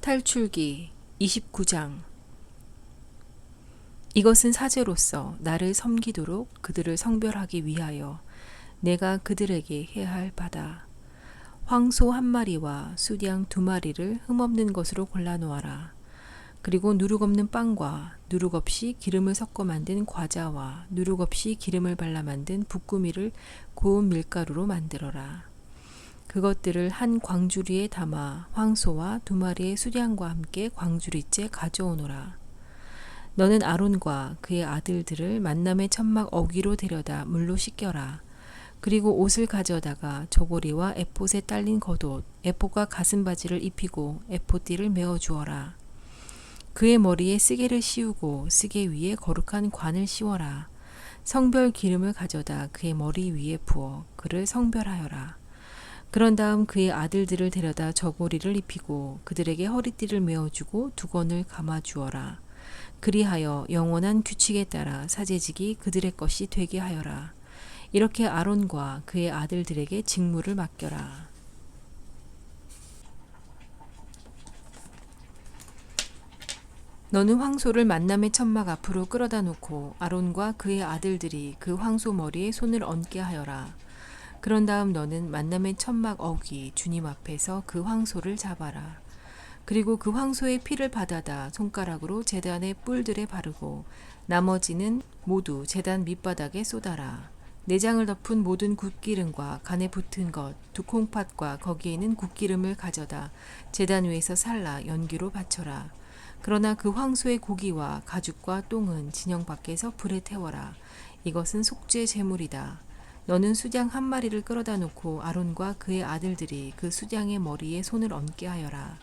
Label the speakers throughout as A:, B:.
A: 탈출기 29장. 이것은 사제로서 나를 섬기도록 그들을 성별하기 위하여 내가 그들에게 해야 할 바다. 황소 한 마리와 숫양 2마리를 흠없는 것으로 골라놓아라. 그리고 누룩 없는 빵과 누룩 없이 기름을 섞어 만든 과자와 누룩 없이 기름을 발라 만든 붓구미를 고운 밀가루로 만들어라. 그것들을 한 광주리에 담아 황소와 2마리의 숫양과 함께 광주리째 가져오노라. 너는 아론과 그의 아들들을 만남의 천막 어귀로 데려다 물로 씻겨라. 그리고 옷을 가져다가 저고리와 에봇에 딸린 겉옷, 에봇과 가슴바지를 입히고 에봇띠를 메어 주어라. 그의 머리에 쓰개를 씌우고 쓰개 위에 거룩한 관을 씌워라. 성별 기름을 가져다 그의 머리 위에 부어 그를 성별하여라. 그런 다음 그의 아들들을 데려다 저고리를 입히고 그들에게 허리띠를 메어주고 두건을 감아주어라. 그리하여 영원한 규칙에 따라 사제직이 그들의 것이 되게 하여라. 이렇게 아론과 그의 아들들에게 직무를 맡겨라. 너는 황소를 만남의 천막 앞으로 끌어다 놓고 아론과 그의 아들들이 그 황소 머리에 손을 얹게 하여라. 그런 다음 너는 만남의 천막 어귀 주님 앞에서 그 황소를 잡아라. 그리고 그 황소의 피를 받아다 손가락으로 제단의 뿔들에 바르고 나머지는 모두 제단 밑바닥에 쏟아라. 내장을 덮은 모든 굿기름과 간에 붙은 것, 2콩팥과 거기에 있는 굿기름을 가져다 제단 위에서 살라 연기로 바쳐라. 그러나 그 황소의 고기와 가죽과 똥은 진영 밖에서 불에 태워라. 이것은 속죄 제물이다. 너는 숫양 1마리를 끌어다 놓고 아론과 그의 아들들이 그 숫양의 머리에 손을 얹게 하여라.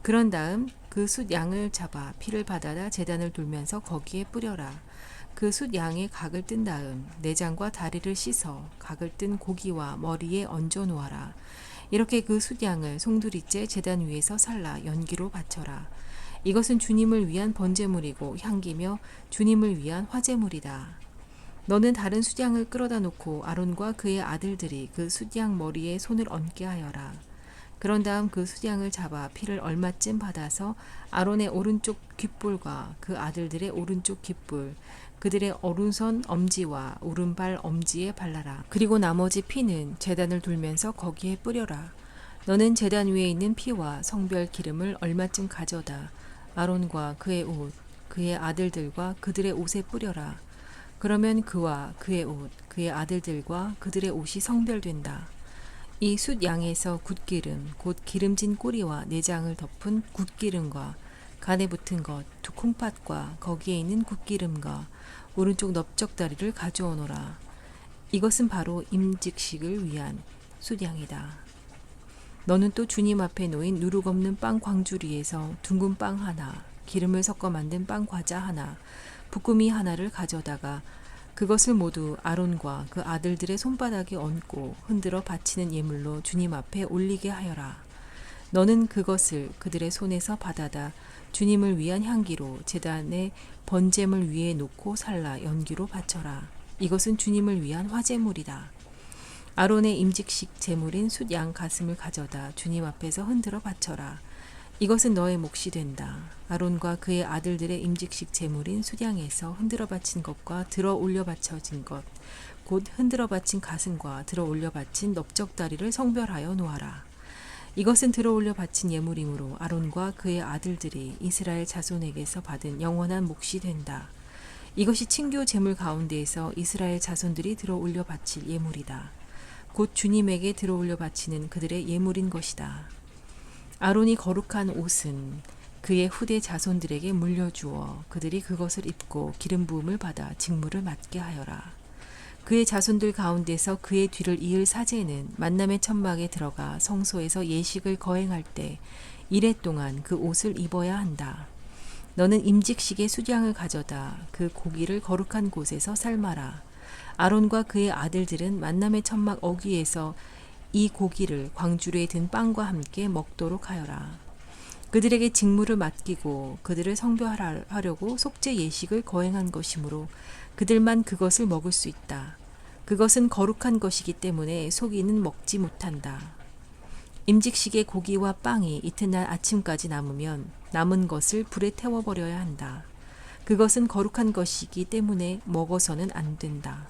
A: 그런 다음 그 숫양을 잡아 피를 받아다 제단을 돌면서 거기에 뿌려라. 그 숫양의 각을 뜬 다음 내장과 다리를 씻어 각을 뜬 고기와 머리에 얹어 놓아라. 이렇게 그 숫양을 송두리째 제단 위에서 살라 연기로 바쳐라. 이것은 주님을 위한 번제물이고 향기며 주님을 위한 화제물이다. 너는 다른 숫양을 끌어다 놓고 아론과 그의 아들들이 그 숫양 머리에 손을 얹게 하여라. 그런 다음 그 숫양을 잡아 피를 얼마쯤 받아서 아론의 오른쪽 귓볼과 그 아들들의 오른쪽 귓볼, 그들의 오른손 엄지와 오른발 엄지에 발라라. 그리고 나머지 피는 제단을 돌면서 거기에 뿌려라. 너는 제단 위에 있는 피와 성별 기름을 얼마쯤 가져다 아론과 그의 옷, 그의 아들들과 그들의 옷에 뿌려라. 그러면 그와 그의 옷, 그의 아들들과 그들의 옷이 성별된다. 이 숫양에서 굿기름, 곧 기름진 꼬리와 내장을 덮은 굿기름과 간에 붙은 것, 2콩팥과 거기에 있는 굿기름과 오른쪽 넓적다리를 가져오너라. 이것은 바로 임직식을 위한 숫양이다. 너는 또 주님 앞에 놓인 누룩 없는 빵 광주리에서 둥근 빵 하나, 기름을 섞어 만든 빵 과자 하나, 붓구미 하나를 가져다가 그것을 모두 아론과 그 아들들의 손바닥에 얹고 흔들어 바치는 예물로 주님 앞에 올리게 하여라. 너는 그것을 그들의 손에서 받아다 주님을 위한 향기로 제단의 번제물 위에 놓고 살라 연기로 바쳐라. 이것은 주님을 위한 화제물이다. 아론의 임직식 제물인 숫양 가슴을 가져다 주님 앞에서 흔들어 바쳐라. 이것은 너의 몫이 된다. 아론과 그의 아들들의 임직식 제물인 숫양에서 흔들어 바친 것과 들어 올려 바쳐진 것, 곧 흔들어 바친 가슴과 들어 올려 바친 넓적다리를 성별하여 놓아라. 이것은 들어 올려 바친 예물이므로 아론과 그의 아들들이 이스라엘 자손에게서 받은 영원한 몫이 된다. 이것이 친교 제물 가운데에서 이스라엘 자손들이 들어 올려 바칠 예물이다. 곧 주님에게 들어 올려 바치는 그들의 예물인 것이다. 아론이 거룩한 옷은 그의 후대 자손들에게 물려주어 그들이 그것을 입고 기름 부음을 받아 직무를 맡게 하여라. 그의 자손들 가운데서 그의 뒤를 이을 사제는 만남의 천막에 들어가 성소에서 예식을 거행할 때 이레 동안 그 옷을 입어야 한다. 너는 임직식의 숫양을 가져다 그 고기를 거룩한 곳에서 삶아라. 아론과 그의 아들들은 만남의 천막 어귀에서 이 고기를 광주리에 든 빵과 함께 먹도록 하여라. 그들에게 직무를 맡기고 그들을 성별하려고 속죄 예식을 거행한 것이므로 그들만 그것을 먹을 수 있다. 그것은 거룩한 것이기 때문에 속이는 먹지 못한다. 임직식의 고기와 빵이 이튿날 아침까지 남으면 남은 것을 불에 태워버려야 한다. 그것은 거룩한 것이기 때문에 먹어서는 안 된다.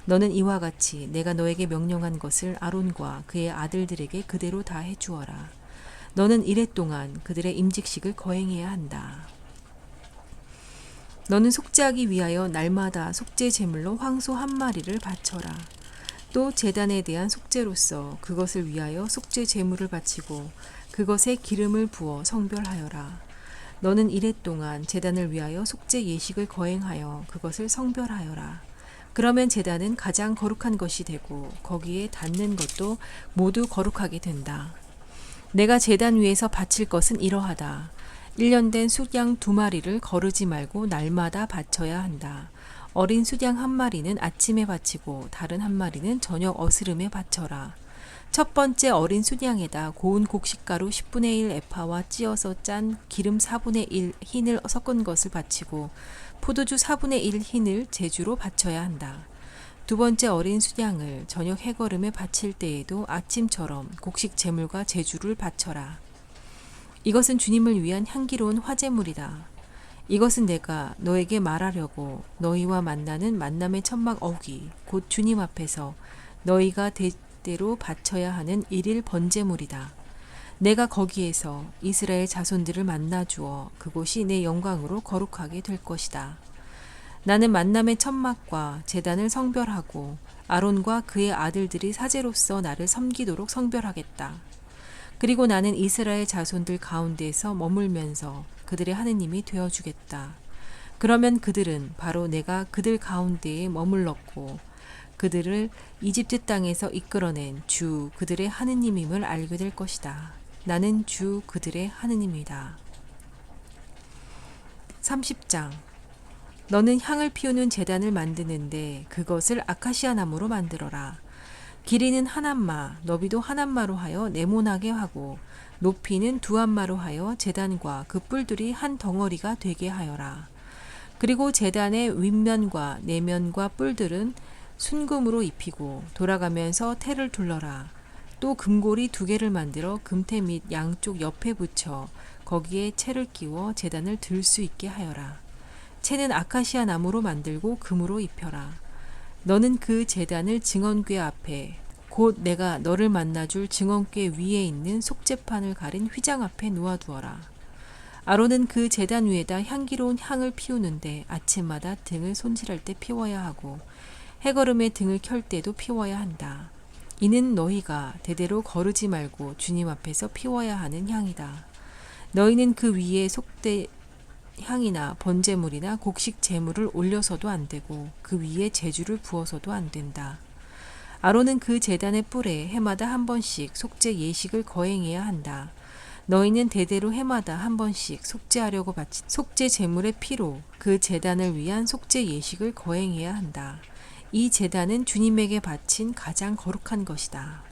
A: 너는 이와 같이 내가 너에게 명령한 것을 아론과 그의 아들들에게 그대로 다 해주어라. 너는 이래 동안 그들의 임직식을 거행해야 한다. 너는 속죄하기 위하여 날마다 속죄 제물로 황소 한 마리를 바쳐라. 또 제단에 대한 속죄로서 그것을 위하여 속죄 제물을 바치고 그것에 기름을 부어 성별하여라. 너는 이래 동안 제단을 위하여 속죄 예식을 거행하여 그것을 성별하여라. 그러면 제단은 가장 거룩한 것이 되고 거기에 닿는 것도 모두 거룩하게 된다. 내가 제단 위에서 바칠 것은 이러하다. 1년 된 숫양 2마리를 거르지 말고 날마다 바쳐야 한다. 어린 숫양 1마리는 아침에 바치고 다른 1마리는 저녁 어스름에 바쳐라. 첫 번째 어린 숫양에다 고운 곡식가루 10분의 1 에파와 찧어서 짠 기름 4분의 1 흰을 섞은 것을 바치고 포도주 4분의 1 흰을 제주로 바쳐야 한다. 두 번째 어린 숫양을 저녁 해거름에 바칠 때에도 아침처럼 곡식 제물과 제주를 바쳐라. 이것은 주님을 위한 향기로운 화제물이다. 이것은 내가 너에게 말하려고 너희와 만나는 만남의 천막 어귀 곧 주님 앞에서 너희가 대대로 바쳐야 하는 일일 번제물이다. 내가 거기에서 이스라엘 자손들을 만나 주어 그곳이 내 영광으로 거룩하게 될 것이다. 나는 만남의 천막과 제단을 성별하고 아론과 그의 아들들이 사제로서 나를 섬기도록 성별하겠다. 그리고 나는 이스라엘 자손들 가운데에서 머물면서 그들의 하느님이 되어주겠다. 그러면 그들은 바로 내가 그들 가운데에 머물렀고 그들을 이집트 땅에서 이끌어낸 주 그들의 하느님임을 알게 될 것이다. 나는 주 그들의 하느님이다. 30장 너는 향을 피우는 제단을 만드는데 그것을 아카시아 나무로 만들어라. 길이는 1안마, 너비도 1안마로 하여 네모나게 하고 높이는 2안마로 하여 제단과 그 뿔들이 한 덩어리가 되게 하여라. 그리고 제단의 윗면과 내면과 뿔들은 순금으로 입히고 돌아가면서 테를 둘러라. 또 금고리 2개를 만들어 금테 및 양쪽 옆에 붙여 거기에 채를 끼워 제단을 들 수 있게 하여라. 채는 아카시아 나무로 만들고 금으로 입혀라. 너는 그 제단을 증언궤 앞에 곧 내가 너를 만나줄 증언궤 위에 있는 속죄판을 가린 휘장 앞에 놓아두어라. 아론은 그 제단 위에다 향기로운 향을 피우는데 아침마다 등을 손질할 때 피워야 하고 해거름에 등을 켤 때도 피워야 한다. 이는 너희가 대대로 거르지 말고 주님 앞에서 피워야 하는 향이다. 너희는 그 위에 속죄 향이나 번제물이나 곡식 제물을 올려서도 안 되고 그 위에 제주를 부어서도 안 된다. 아론은 그 제단의 뿔에 해마다 한 번씩 속죄 예식을 거행해야 한다. 너희는 대대로 해마다 한 번씩 속죄하려고 바친 속죄 제물의 피로 그 제단을 위한 속죄 예식을 거행해야 한다. 이 제단은 주님에게 바친 가장 거룩한 것이다.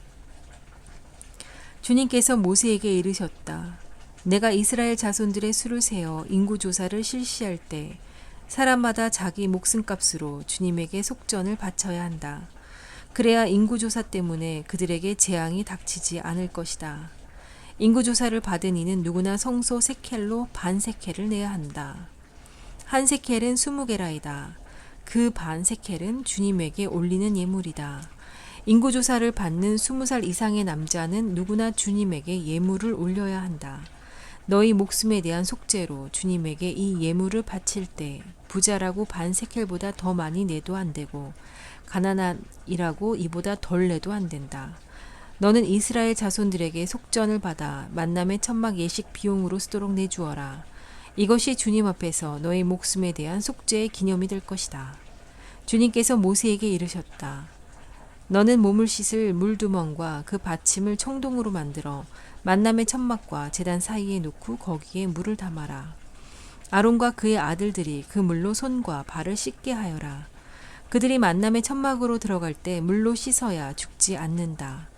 A: 주님께서 모세에게 이르셨다. 내가 이스라엘 자손들의 수를 세어 인구조사를 실시할 때 사람마다 자기 목숨값으로 주님에게 속전을 바쳐야 한다. 그래야 인구조사 때문에 그들에게 재앙이 닥치지 않을 것이다. 인구조사를 받은 이는 누구나 성소 세켈로 반 세켈을 내야 한다. 한 세켈은 20게라이다. 그 반 세켈은 주님에게 올리는 예물이다. 인구조사를 받는 20살 이상의 남자는 누구나 주님에게 예물을 올려야 한다. 너희 목숨에 대한 속죄로 주님에게 이 예물을 바칠 때 부자라고 반 세켈보다 더 많이 내도 안 되고 가난한이라고 이보다 덜 내도 안 된다. 너는 이스라엘 자손들에게 속전을 받아 만남의 천막 예식 비용으로 쓰도록 내주어라. 이것이 주님 앞에서 너희 목숨에 대한 속죄의 기념이 될 것이다. 주님께서 모세에게 이르셨다. 너는 몸을 씻을 물두멍과 그 받침을 청동으로 만들어 만남의 천막과 제단 사이에 놓고 거기에 물을 담아라. 아론과 그의 아들들이 그 물로 손과 발을 씻게 하여라. 그들이 만남의 천막으로 들어갈 때 물로 씻어야 죽지 않는다.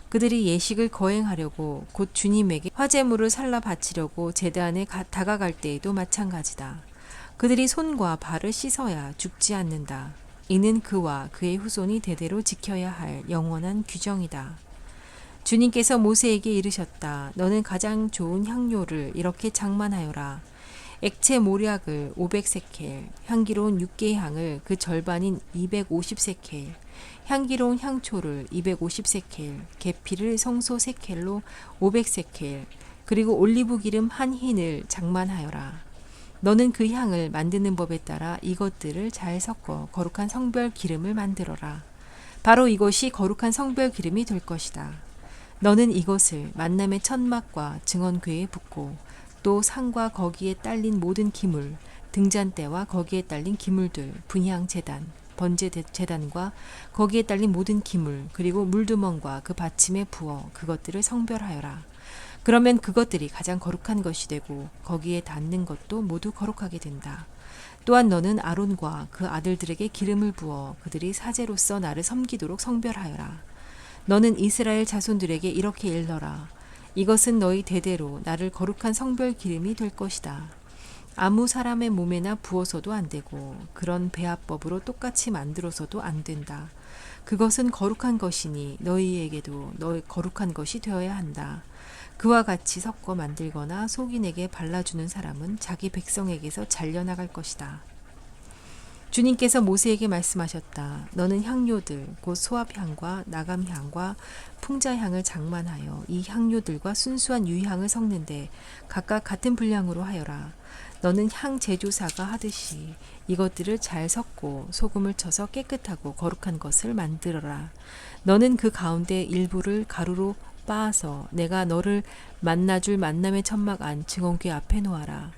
A: 그들이 예식을 거행하려고 곧 주님에게 화제물을 살라 바치려고 제단에 다가갈 때에도 마찬가지다. 그들이 손과 발을 씻어야 죽지 않는다. 이는 그와 그의 후손이 대대로 지켜야 할 영원한 규정이다. 주님께서 모세에게 이르셨다. 너는 가장 좋은 향료를 이렇게 장만하여라. 액체 모략을 500세켈, 향기로운 육개의 향을 그 절반인 250세켈, 향기로운 향초를 250세켈, 계피를 성소 세켈로 500세켈, 그리고 올리브 기름 한 흰을 장만하여라. 너는 그 향을 만드는 법에 따라 이것들을 잘 섞어 거룩한 성별 기름을 만들어라. 바로 이것이 거룩한 성별 기름이 될 것이다. 너는 이것을 만남의 천막과 증언궤에 붓고 또 상과 거기에 딸린 모든 기물, 등잔대와 거기에 딸린 기물들, 분향 제단, 번제 제단과 거기에 딸린 모든 기물, 그리고 물두멍과 그 받침에 부어 그것들을 성별하여라. 그러면 그것들이 가장 거룩한 것이 되고 거기에 닿는 것도 모두 거룩하게 된다. 또한 너는 아론과 그 아들들에게 기름을 부어 그들이 사제로서 나를 섬기도록 성별하여라. 너는 이스라엘 자손들에게 이렇게 일러라. 이것은 너희 대대로 나를 거룩한 성별 기름이 될 것이다. 아무 사람의 몸에나 부어서도 안 되고 그런 배합법으로 똑같이 만들어서도 안 된다. 그것은 거룩한 것이니 너희에게도 너희 거룩한 것이 되어야 한다. 그와 같이 섞어 만들거나 속인에게 발라주는 사람은 자기 백성에게서 잘려나갈 것이다. 주님께서 모세에게 말씀하셨다. 너는 향료들 곧 소합향과 나감향과 풍자향을 장만하여 이 향료들과 순수한 유향을 섞는데 각각 같은 분량으로 하여라. 너는 향 제조사가 하듯이 이것들을 잘 섞고 소금을 쳐서 깨끗하고 거룩한 것을 만들어라. 너는 그 가운데 일부를 가루로 빻아서 내가 너를 만나줄 만남의 천막 안 증언궤 앞에 놓아라.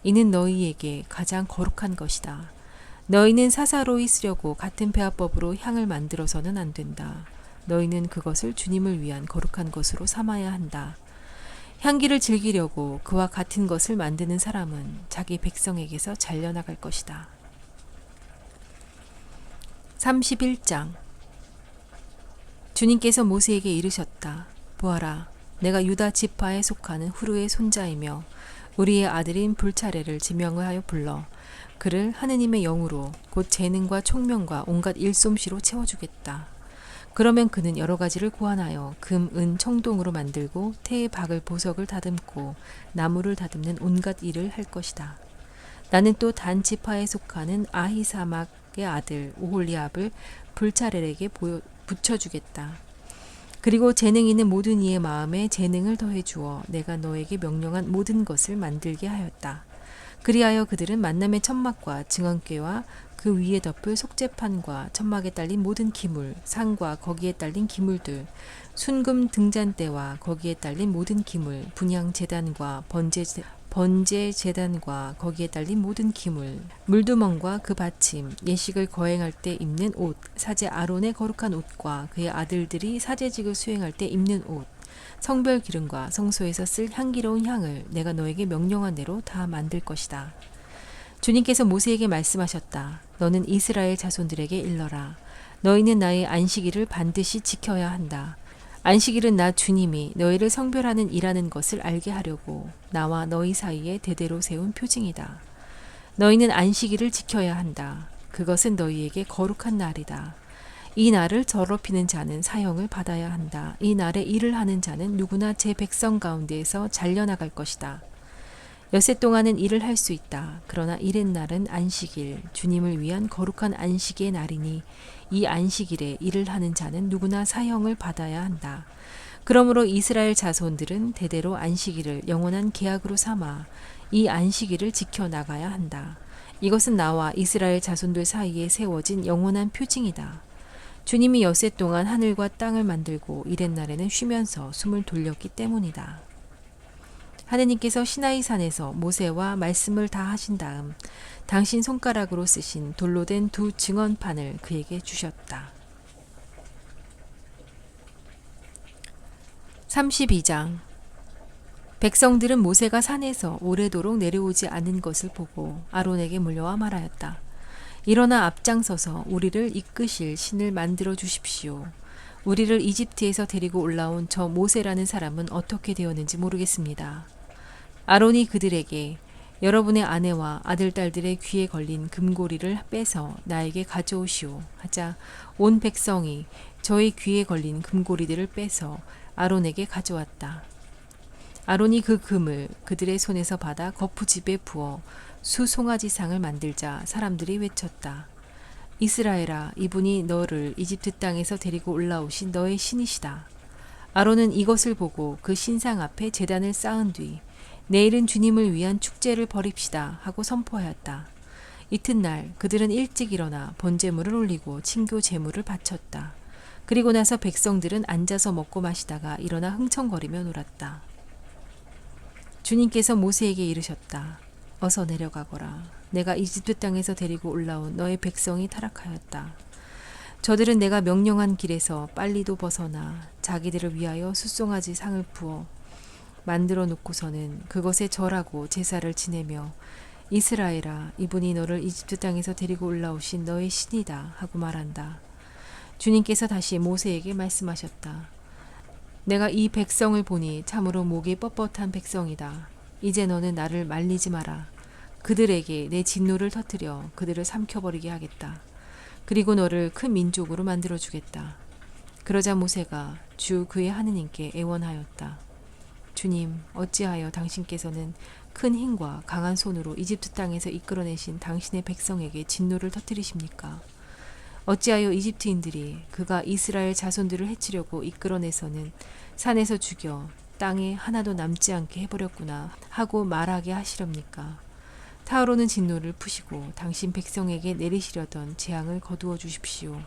A: 이는 너희에게 가장 거룩한 것이다. 너희는 사사로이 쓰려고 같은 배합법으로 향을 만들어서는 안 된다. 너희는 그것을 주님을 위한 거룩한 것으로 삼아야 한다. 향기를 즐기려고 그와 같은 것을 만드는 사람은 자기 백성에게서 잘려나갈 것이다. 31장 주님께서 모세에게 이르셨다. 보아라, 내가 유다 지파에 속하는 후르의 손자이며 우리의 아들인 불차례를 지명을 하여 불러 그를 하느님의 영으로 곧 재능과 총명과 온갖 일솜씨로 채워주겠다. 그러면 그는 여러 가지를 고안하여 금, 은, 청동으로 만들고 태의 박을 보석을 다듬고 나무를 다듬는 온갖 일을 할 것이다. 나는 또 단 지파에 속하는 아히사막의 아들 오홀리압을 불차렐에게 붙여주겠다. 그리고 재능 있는 모든 이의 마음에 재능을 더해주어 내가 너에게 명령한 모든 것을 만들게 하였다. 그리하여 그들은 만남의 천막과 증언궤와 그 위에 덮을 속죄판과 천막에 딸린 모든 기물, 상과 거기에 딸린 기물들, 순금 등잔대와 거기에 딸린 모든 기물, 분향 제단과 번제 제단과 거기에 딸린 모든 기물, 물두멍과 그 받침, 예식을 거행할 때 입는 옷, 사제 아론의 거룩한 옷과 그의 아들들이 사제직을 수행할 때 입는 옷, 성별 기름과 성소에서 쓸 향기로운 향을 내가 너에게 명령한 대로 다 만들 것이다. 주님께서 모세에게 말씀하셨다. 너는 이스라엘 자손들에게 일러라. 너희는 나의 안식일을 반드시 지켜야 한다. 안식일은 나 주님이 너희를 성별하는 일하는 것을 알게 하려고 나와 너희 사이에 대대로 세운 표징이다. 너희는 안식일을 지켜야 한다. 그것은 너희에게 거룩한 날이다. 이 날을 더럽히는 자는 사형을 받아야 한다. 이 날에 일을 하는 자는 누구나 제 백성 가운데에서 잘려나갈 것이다. 엿새 동안은 일을 할 수 있다. 그러나 이튿날은 안식일, 주님을 위한 거룩한 안식의 날이니 이 안식일에 일을 하는 자는 누구나 사형을 받아야 한다. 그러므로 이스라엘 자손들은 대대로 안식일을 영원한 계약으로 삼아 이 안식일을 지켜나가야 한다. 이것은 나와 이스라엘 자손들 사이에 세워진 영원한 표징이다. 주님이 엿새 동안 하늘과 땅을 만들고 이튿날에는 쉬면서 숨을 돌렸기 때문이다. 하느님께서 시나이 산에서 모세와 말씀을 다 하신 다음 당신 손가락으로 쓰신 돌로 된 두 증언판을 그에게 주셨다. 32장 백성들은 모세가 산에서 오래도록 내려오지 않은 것을 보고 아론에게 몰려와 말하였다. 일어나 앞장서서 우리를 이끄실 신을 만들어 주십시오. 우리를 이집트에서 데리고 올라온 저 모세라는 사람은 어떻게 되었는지 모르겠습니다. 아론이 그들에게 여러분의 아내와 아들, 딸들의 귀에 걸린 금고리를 빼서 나에게 가져오시오 하자 온 백성이 저의 귀에 걸린 금고리들을 빼서 아론에게 가져왔다. 아론이 그 금을 그들의 손에서 받아 거푸집에 부어 수송아지상을 만들자 사람들이 외쳤다. 이스라엘아, 이분이 너를 이집트 땅에서 데리고 올라오신 너의 신이시다. 아론은 이것을 보고 그 신상 앞에 제단을 쌓은 뒤 내일은 주님을 위한 축제를 벌입시다 하고 선포하였다. 이튿날 그들은 일찍 일어나 번제물을 올리고 친교 제물을 바쳤다. 그리고 나서 백성들은 앉아서 먹고 마시다가 일어나 흥청거리며 놀았다. 주님께서 모세에게 이르셨다. 어서 내려가거라. 내가 이집트 땅에서 데리고 올라온 너의 백성이 타락하였다. 저들은 내가 명령한 길에서 빨리도 벗어나 자기들을 위하여 숫송아지 상을 부어 만들어 놓고서는 그것에 절하고 제사를 지내며 이스라엘아, 이분이 너를 이집트 땅에서 데리고 올라오신 너의 신이다 하고 말한다. 주님께서 다시 모세에게 말씀하셨다. 내가 이 백성을 보니 참으로 목이 뻣뻣한 백성이다. 이제 너는 나를 말리지 마라. 그들에게 내 진노를 터뜨려 그들을 삼켜버리게 하겠다. 그리고 너를 큰 민족으로 만들어주겠다. 그러자 모세가 주 그의 하느님께 애원하였다. 주님, 어찌하여 당신께서는 큰 힘과 강한 손으로 이집트 땅에서 이끌어내신 당신의 백성에게 진노를 터뜨리십니까? 어찌하여 이집트인들이 그가 이스라엘 자손들을 해치려고 이끌어내서는 산에서 죽여 땅에 하나도 남지 않게 해버렸구나 하고 말하게 하시렵니까? 타오르는 진노를 푸시고 당신 백성에게 내리시려던 재앙을 거두어 주십시오.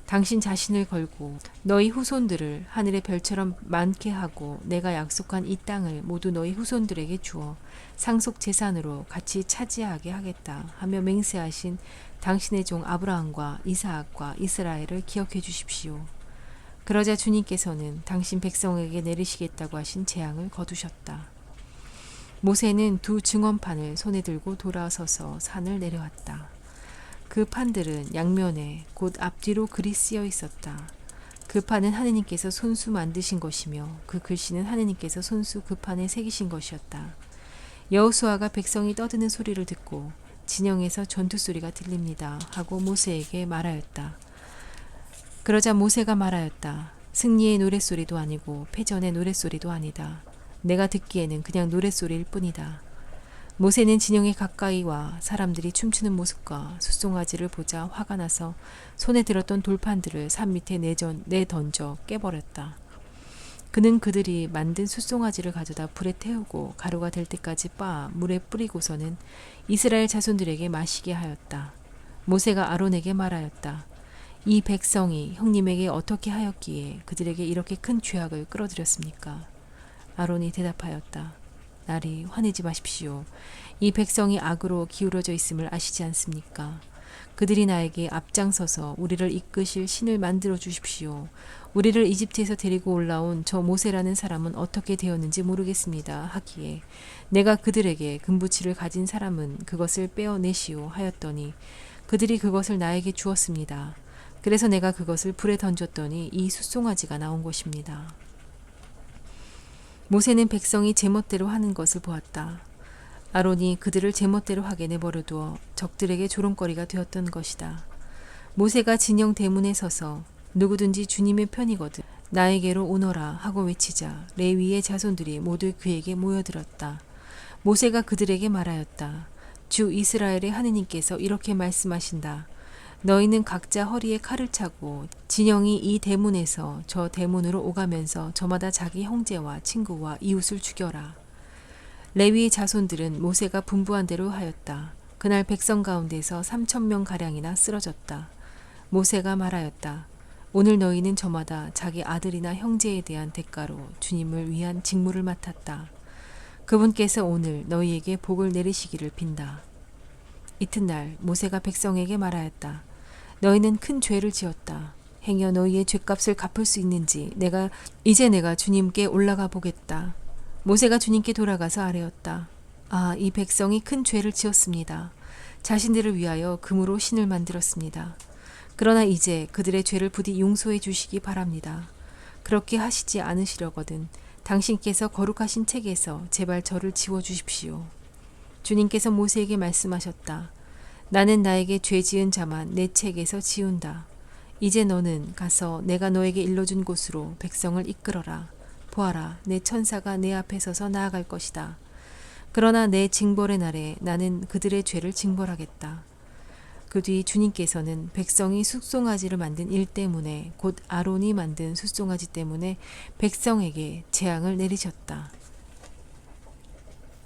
A: 당신 자신을 걸고 너희 후손들을 하늘의 별처럼 많게 하고 내가 약속한 이 땅을 모두 너희 후손들에게 주어 상속 재산으로 같이 차지하게 하겠다 하며 맹세하신 당신의 종 아브라함과 이사학과 이스라엘을 기억해 주십시오. 그러자 주님께서는 당신 백성에게 내리시겠다고 하신 재앙을 거두셨다. 모세는 두 증언판을 손에 들고 돌아서서 산을 내려왔다. 그 판들은 양면에 곧 앞뒤로 글이 쓰여 있었다. 그 판은 하느님께서 손수 만드신 것이며 그 글씨는 하느님께서 손수 그 판에 새기신 것이었다. 여호수아가 백성이 떠드는 소리를 듣고 진영에서 전투 소리가 들립니다 하고 모세에게 말하였다. 그러자 모세가 말하였다. 승리의 노랫소리도 아니고 패전의 노랫소리도 아니다. 내가 듣기에는 그냥 노랫소리일 뿐이다. 모세는 진영에 가까이 와 사람들이 춤추는 모습과 숫송아지를 보자 화가 나서 손에 들었던 돌판들을 산 밑에 내던져 깨버렸다. 그는 그들이 만든 숫송아지를 가져다 불에 태우고 가루가 될 때까지 빻아 물에 뿌리고서는 이스라엘 자손들에게 마시게 하였다. 모세가 아론에게 말하였다. 이 백성이 형님에게 어떻게 하였기에 그들에게 이렇게 큰 죄악을 끌어들였습니까? 아론이 대답하였다. 나리 화내지 마십시오. 이 백성이 악으로 기울어져 있음을 아시지 않습니까? 그들이 나에게 앞장서서 우리를 이끄실 신을 만들어 주십시오. 우리를 이집트에서 데리고 올라온 저 모세라는 사람은 어떻게 되었는지 모르겠습니다 하기에 내가 그들에게 금부치를 가진 사람은 그것을 빼어내시오 하였더니 그들이 그것을 나에게 주었습니다. 그래서 내가 그것을 불에 던졌더니 이 숫송아지가 나온 것입니다. 모세는 백성이 제멋대로 하는 것을 보았다. 아론이 그들을 제멋대로 하게 내버려두어 적들에게 조롱거리가 되었던 것이다. 모세가 진영 대문에 서서 누구든지 주님의 편이거든 나에게로 오너라 하고 외치자 레위의 자손들이 모두 그에게 모여들었다. 모세가 그들에게 말하였다. 주 이스라엘의 하느님께서 이렇게 말씀하신다. 너희는 각자 허리에 칼을 차고 진영이 이 대문에서 저 대문으로 오가면서 저마다 자기 형제와 친구와 이웃을 죽여라. 레위의 자손들은 모세가 분부한 대로 하였다. 그날 백성 가운데서 3,000명가량이나 쓰러졌다. 모세가 말하였다. 오늘 너희는 저마다 자기 아들이나 형제에 대한 대가로 주님을 위한 직무를 맡았다. 그분께서 오늘 너희에게 복을 내리시기를 빈다. 이튿날 모세가 백성에게 말하였다. 너희는 큰 죄를 지었다. 행여 너희의 죄값을 갚을 수 있는지 내가 주님께 올라가 보겠다. 모세가 주님께 돌아가서 아뢰었다. 아, 이 백성이 큰 죄를 지었습니다. 자신들을 위하여 금으로 신을 만들었습니다. 그러나 이제 그들의 죄를 부디 용서해 주시기 바랍니다. 그렇게 하시지 않으시려거든 당신께서 거룩하신 책에서 제발 저를 지워주십시오. 주님께서 모세에게 말씀하셨다. 나는 나에게 죄 지은 자만 내 책에서 지운다. 이제 너는 가서 내가 너에게 일러준 곳으로 백성을 이끌어라. 보아라, 내 천사가 내 앞에 서서 나아갈 것이다. 그러나 내 징벌의 날에 나는 그들의 죄를 징벌하겠다. 그 뒤 주님께서는 백성이 숫송아지를 만든 일 때문에, 곧 아론이 만든 숫송아지 때문에 백성에게 재앙을 내리셨다.